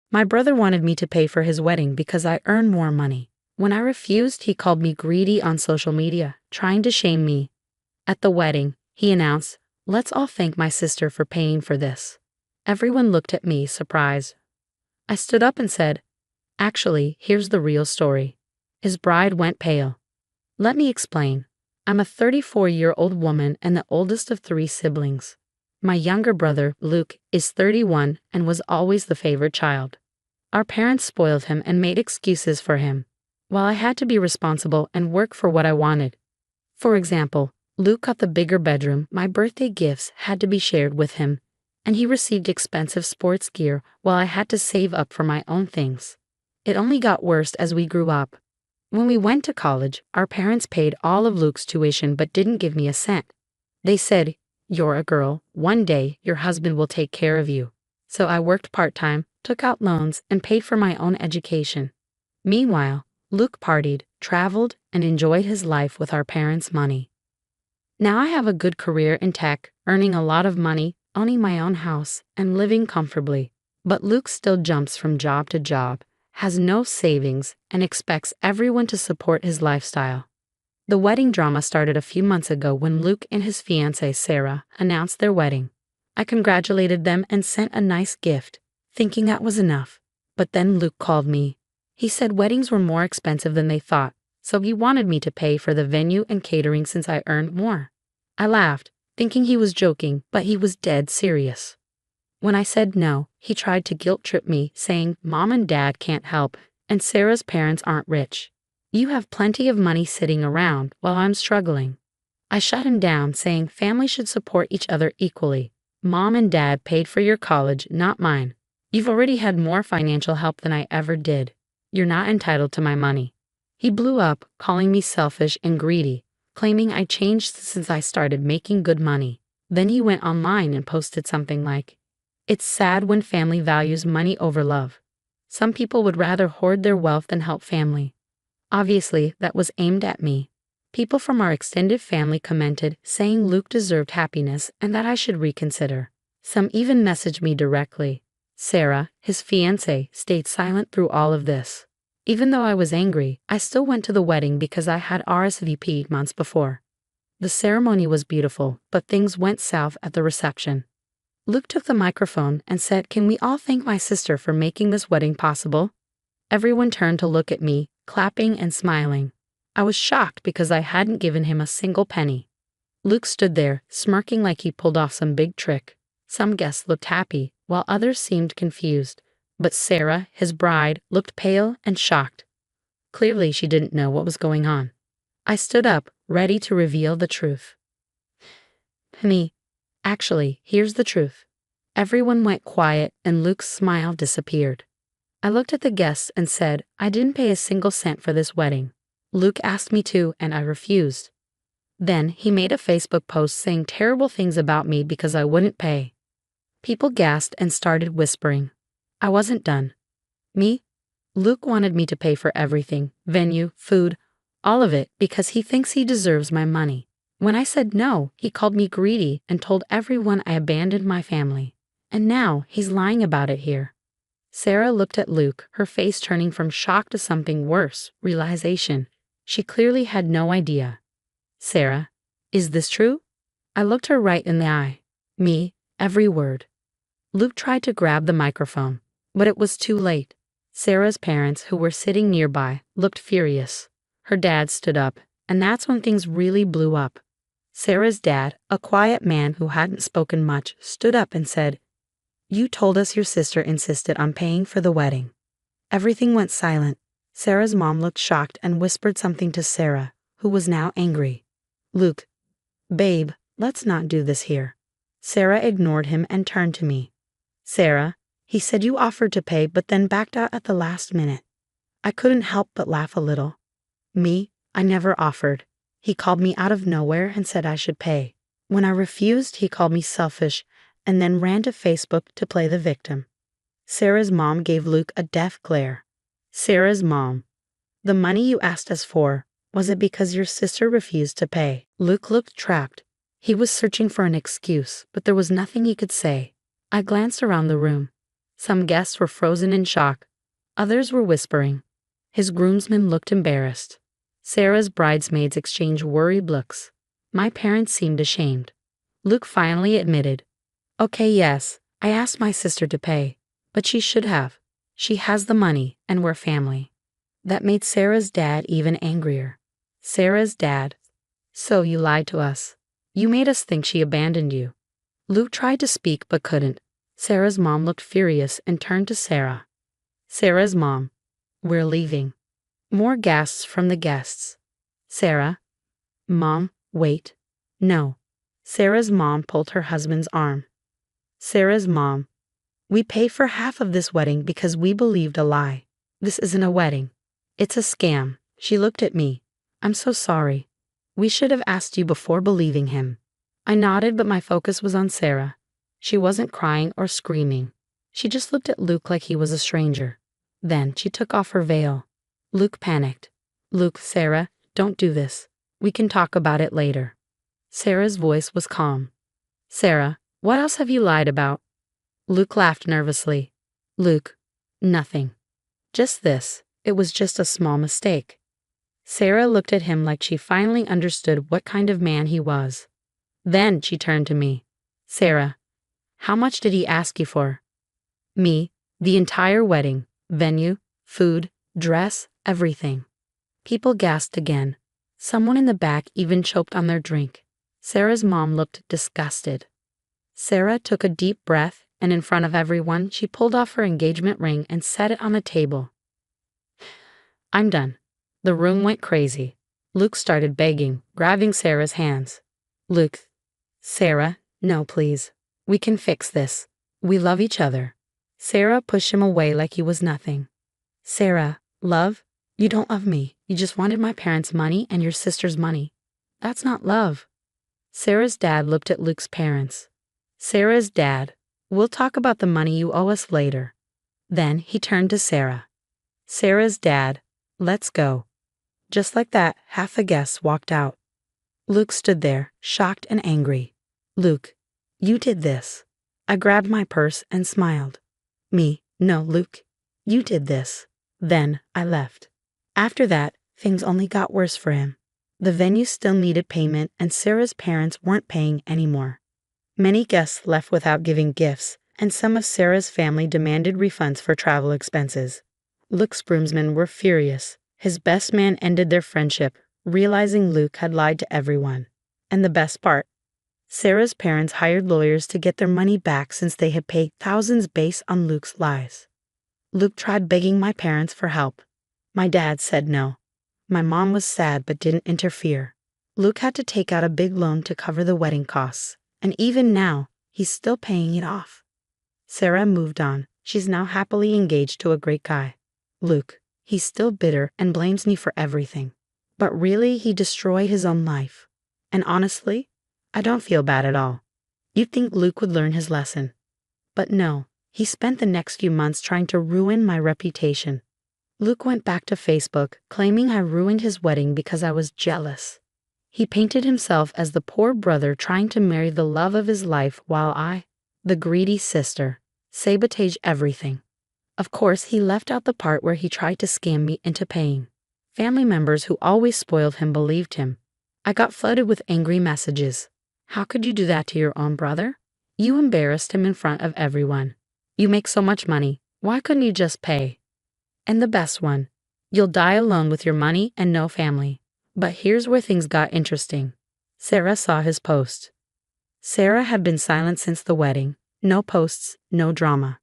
My brother wanted me to pay for his wedding because I earn more money. When I refused, he called me greedy on social media, trying to shame me. At the wedding, he announced, "Let's all thank my sister for paying for this." Everyone looked at me, surprised. I stood up and said, "Actually, here's the real story." His bride went pale. "Let me explain. I'm a 34-year-old woman and the oldest of 3 siblings. My younger brother, Luke, is 31 and was always the favored child. Our parents spoiled him and made excuses for him, while I had to be responsible and work for what I wanted. For example, Luke got the bigger bedroom, my birthday gifts had to be shared with him, and he received expensive sports gear while I had to save up for my own things. It only got worse as we grew up. When we went to college, our parents paid all of Luke's tuition but didn't give me a cent. They said, 'You're a girl, one day your husband will take care of you.' So I worked part-time, took out loans, and paid for my own education. Meanwhile, Luke partied, traveled, and enjoyed his life with our parents' money. Now I have a good career in tech, earning a lot of money, owning my own house, and living comfortably. But Luke still jumps from job to job, has no savings, and expects everyone to support his lifestyle. The wedding drama started a few months ago when Luke and his fiancée Sarah announced their wedding. I congratulated them and sent a nice gift, thinking that was enough. But then Luke called me. He said weddings were more expensive than they thought, so he wanted me to pay for the venue and catering since I earned more. I laughed, thinking he was joking, but he was dead serious. When I said no, he tried to guilt-trip me, saying Mom and Dad can't help, and Sarah's parents aren't rich. You have plenty of money sitting around while I'm struggling. I shut him down, saying family should support each other equally. Mom and Dad paid for your college, not mine. You've already had more financial help than I ever did. You're not entitled to my money. He blew up, calling me selfish and greedy, claiming I changed since I started making good money. Then he went online and posted something like, "It's sad when family values money over love. Some people would rather hoard their wealth than help family." Obviously, that was aimed at me. People from our extended family commented, saying Luke deserved happiness and that I should reconsider. Some even messaged me directly. Sarah, his fiancée, stayed silent through all of this. Even though I was angry, I still went to the wedding because I had RSVP'd months before. The ceremony was beautiful, but things went south at the reception. Luke took the microphone and said, "Can we all thank my sister for making this wedding possible?" Everyone turned to look at me, clapping and smiling. I was shocked because I hadn't given him a single penny. Luke stood there, smirking like he pulled off some big trick. Some guests looked happy, while others seemed confused. But Sarah, his bride, looked pale and shocked. Clearly, she didn't know what was going on. I stood up, ready to reveal the truth. Actually, here's the truth. Everyone went quiet and Luke's smile disappeared. I looked at the guests and said, I didn't pay a single cent for this wedding. Luke asked me to, and I refused. Then he made a Facebook post saying terrible things about me because I wouldn't pay. People gasped and started whispering. I wasn't done. Me? Luke wanted me to pay for everything, venue, food, all of it, because he thinks he deserves my money. When I said no, he called me greedy and told everyone I abandoned my family. And now he's lying about it here. Sarah looked at Luke, her face turning from shock to something worse, realization. She clearly had no idea. Sarah, is this true? I looked her right in the eye. Me, every word. Luke tried to grab the microphone, but it was too late. Sarah's parents, who were sitting nearby, looked furious. Her dad stood up, and that's when things really blew up. Sarah's dad, a quiet man who hadn't spoken much, stood up and said, You told us your sister insisted on paying for the wedding. Everything went silent. Sarah's mom looked shocked and whispered something to Sarah, who was now angry. Luke, babe, let's not do this here. Sarah ignored him and turned to me. Sarah, he said you offered to pay but then backed out at the last minute. I couldn't help but laugh a little. Me, I never offered. He called me out of nowhere and said I should pay. When I refused, he called me selfish and then ran to Facebook to play the victim. Sarah's mom gave Luke a death glare. Sarah's mom. The money you asked us for, was it because your sister refused to pay? Luke looked trapped. He was searching for an excuse, but there was nothing he could say. I glanced around the room. Some guests were frozen in shock. Others were whispering. His groomsmen looked embarrassed. Sarah's bridesmaids exchanged worried looks. My parents seemed ashamed. Luke finally admitted, "Okay, yes, I asked my sister to pay, but she should have. She has the money, and we're family." That made Sarah's dad even angrier. Sarah's dad. "So you lied to us. You made us think she abandoned you." Luke tried to speak but couldn't. Sarah's mom looked furious and turned to Sarah. Sarah's mom. "We're leaving." More gasps from the guests. Sarah. "Mom, wait." "No." Sarah's mom pulled her husband's arm. Sarah's mom. "We pay for half of this wedding because we believed a lie. This isn't a wedding. It's a scam." She looked at me. "I'm so sorry. We should have asked you before believing him." I nodded, but my focus was on Sarah. She wasn't crying or screaming. She just looked at Luke like he was a stranger. Then she took off her veil. Luke panicked. "Luke, Sarah, don't do this. We can talk about it later." Sarah's voice was calm. "Sarah, what else have you lied about?" Luke laughed nervously. "Luke, nothing. Just this. It was just a small mistake." Sarah looked at him like she finally understood what kind of man he was. Then she turned to me. "Sarah, how much did he ask you for?" Me, the entire wedding, venue, food, dress, everything. People gasped again. Someone in the back even choked on their drink. Sarah's mom looked disgusted. Sarah took a deep breath, and in front of everyone, she pulled off her engagement ring and set it on a table. "I'm done." The room went crazy. Luke started begging, grabbing Sarah's hands. "Luke, Sarah, no, please. We can fix this. We love each other." Sarah pushed him away like he was nothing. "Sarah, love? You don't love me. You just wanted my parents' money and your sister's money. That's not love." Sarah's dad looked at Luke's parents. Sarah's dad. "We'll talk about the money you owe us later." Then he turned to Sarah. Sarah's dad. "Let's go." Just like that, half the guests walked out. Luke stood there, shocked and angry. "Luke, you did this." I grabbed my purse and smiled. "Me? No, Luke. You did this." Then I left. After that, things only got worse for him. The venue still needed payment, and Sarah's parents weren't paying anymore. Many guests left without giving gifts, and some of Sarah's family demanded refunds for travel expenses. Luke's groomsmen were furious. His best man ended their friendship, realizing Luke had lied to everyone. And the best part, Sarah's parents hired lawyers to get their money back since they had paid thousands based on Luke's lies. Luke tried begging my parents for help. My dad said no. My mom was sad but didn't interfere. Luke had to take out a big loan to cover the wedding costs, and even now, he's still paying it off. Sarah moved on. She's now happily engaged to a great guy. Luke, he's still bitter and blames me for everything. But really, he destroyed his own life. And honestly, I don't feel bad at all. You'd think Luke would learn his lesson. But no, he spent the next few months trying to ruin my reputation. Luke went back to Facebook, claiming I ruined his wedding because I was jealous. He painted himself as the poor brother trying to marry the love of his life while I, the greedy sister, sabotage everything. Of course, he left out the part where he tried to scam me into paying. Family members who always spoiled him believed him. I got flooded with angry messages. "How could you do that to your own brother? You embarrassed him in front of everyone. You make so much money. Why couldn't you just pay?" And the best one, "You'll die alone with your money and no family." But here's where things got interesting. Sarah saw his post. Sarah had been silent since the wedding. No posts, no drama.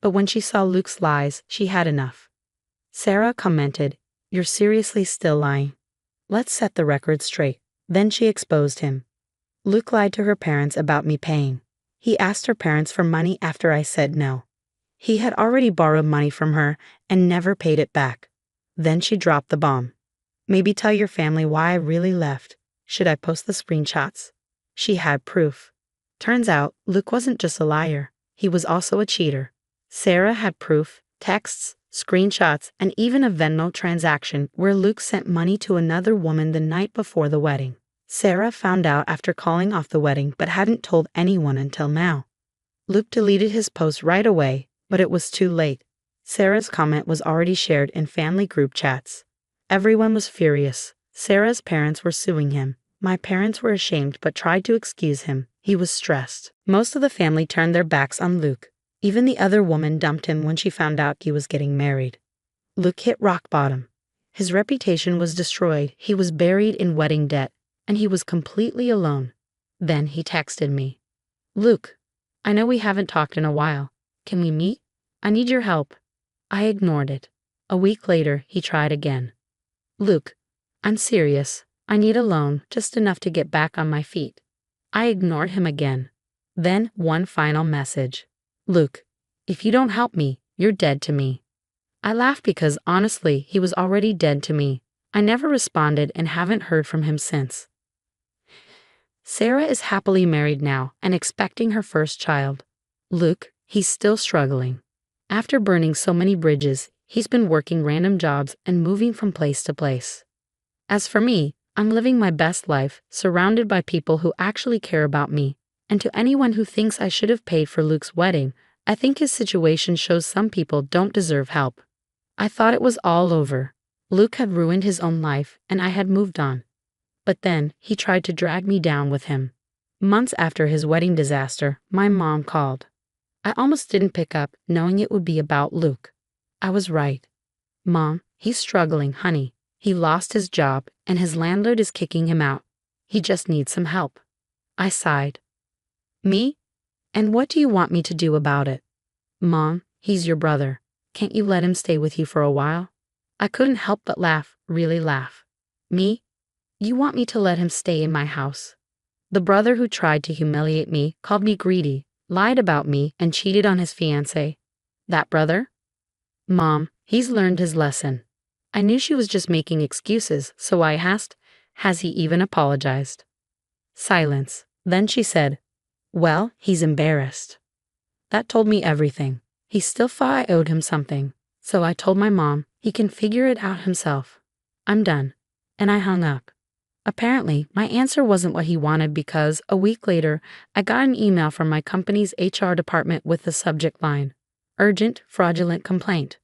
But when she saw Luke's lies, she had enough. Sarah commented, "You're seriously still lying. Let's set the record straight." Then she exposed him. Luke lied to her parents about me paying. He asked her parents for money after I said no. He had already borrowed money from her and never paid it back. Then she dropped the bomb. "Maybe tell your family why I really left. Should I post the screenshots?" She had proof. Turns out, Luke wasn't just a liar. He was also a cheater. Sarah had proof, texts, screenshots, and even a Venmo transaction where Luke sent money to another woman the night before the wedding. Sarah found out after calling off the wedding but hadn't told anyone until now. Luke deleted his post right away, But it was too late. Sarah's comment was already shared in family group chats. Everyone was furious. Sarah's parents were suing him. My parents were ashamed but tried to excuse him. He was stressed. Most of the family turned their backs on Luke. Even the other woman dumped him when she found out he was getting married. Luke hit rock bottom. His reputation was destroyed, he was buried in wedding debt, and he was completely alone. Then he texted me. "Luke, I know we haven't talked in a while. Can we meet? I need your help." I ignored it. A week later, he tried again. "Luke, I'm serious. I need a loan, just enough to get back on my feet." I ignored him again. Then one final message. "Luke, if you don't help me, you're dead to me." I laughed because honestly, he was already dead to me. I never responded and haven't heard from him since. Sarah is happily married now and expecting her first child. Luke, he's still struggling. After burning so many bridges, he's been working random jobs and moving from place to place. As for me, I'm living my best life, surrounded by people who actually care about me. And to anyone who thinks I should have paid for Luke's wedding, I think his situation shows some people don't deserve help. I thought it was all over. Luke had ruined his own life and I had moved on. But then, he tried to drag me down with him. Months after his wedding disaster, my mom called. I almost didn't pick up, knowing it would be about Luke. I was right. "Mom, he's struggling, honey. He lost his job and his landlord is kicking him out. He just needs some help." I sighed. "Me? And what do you want me to do about it?" "Mom, he's your brother. Can't you let him stay with you for a while?" I couldn't help but laugh, really laugh. "Me? You want me to let him stay in my house?" The brother who tried to humiliate me, called me greedy, lied about me, and cheated on his fiancée. That brother? "Mom, he's learned his lesson." I knew she was just making excuses, so I asked, "Has he even apologized?" Silence. Then she said, "Well, he's embarrassed." That told me everything. He still thought I owed him something. So I told my mom he can figure it out himself. I'm done. And I hung up. Apparently, my answer wasn't what he wanted because, a week later, I got an email from my company's HR department with the subject line, "Urgent fraudulent complaint."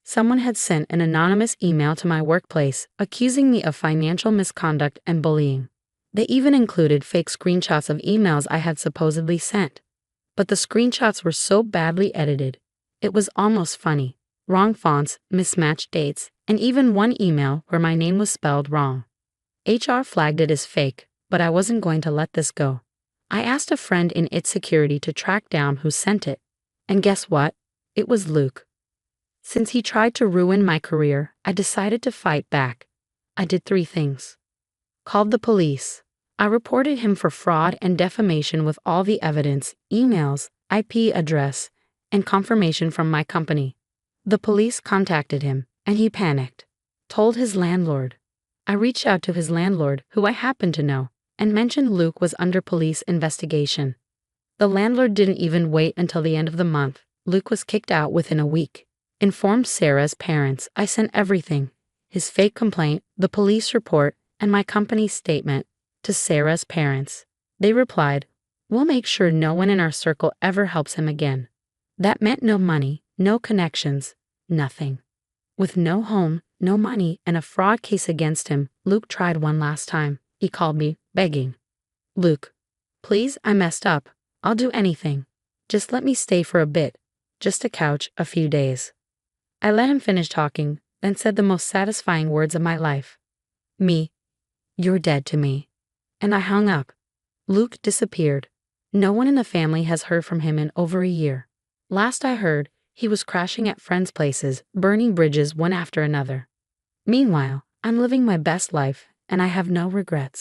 Someone had sent an anonymous email to my workplace accusing me of financial misconduct and bullying. They even included fake screenshots of emails I had supposedly sent. But the screenshots were so badly edited, it was almost funny. Wrong fonts, mismatched dates, and even one email where my name was spelled wrong. HR flagged it as fake, but I wasn't going to let this go. I asked a friend in its security to track down who sent it. And guess what? It was Luke. Since he tried to ruin my career, I decided to fight back. I did 3 things. Called the police. I reported him for fraud and defamation with all the evidence, emails, IP address, and confirmation from my company. The police contacted him, and he panicked. Told his landlord. I reached out to his landlord, who I happened to know, and mentioned Luke was under police investigation. The landlord didn't even wait until the end of the month. Luke was kicked out within a week. Informed Sarah's parents. I sent everything. His fake complaint, the police report, and my company's statement to Sarah's parents. They replied, "We'll make sure no one in our circle ever helps him again." That meant no money, no connections, nothing. With no home, no money, and a fraud case against him, Luke tried one last time. He called me, begging. "Luke, please, I messed up. I'll do anything. Just let me stay for a bit. Just a couch, a few days." I let him finish talking, then said the most satisfying words of my life. "Me, you're dead to me." And I hung up. Luke disappeared. No one in the family has heard from him in over a year. Last I heard, he was crashing at friends' places, burning bridges one after another. Meanwhile, I'm living my best life, and I have no regrets.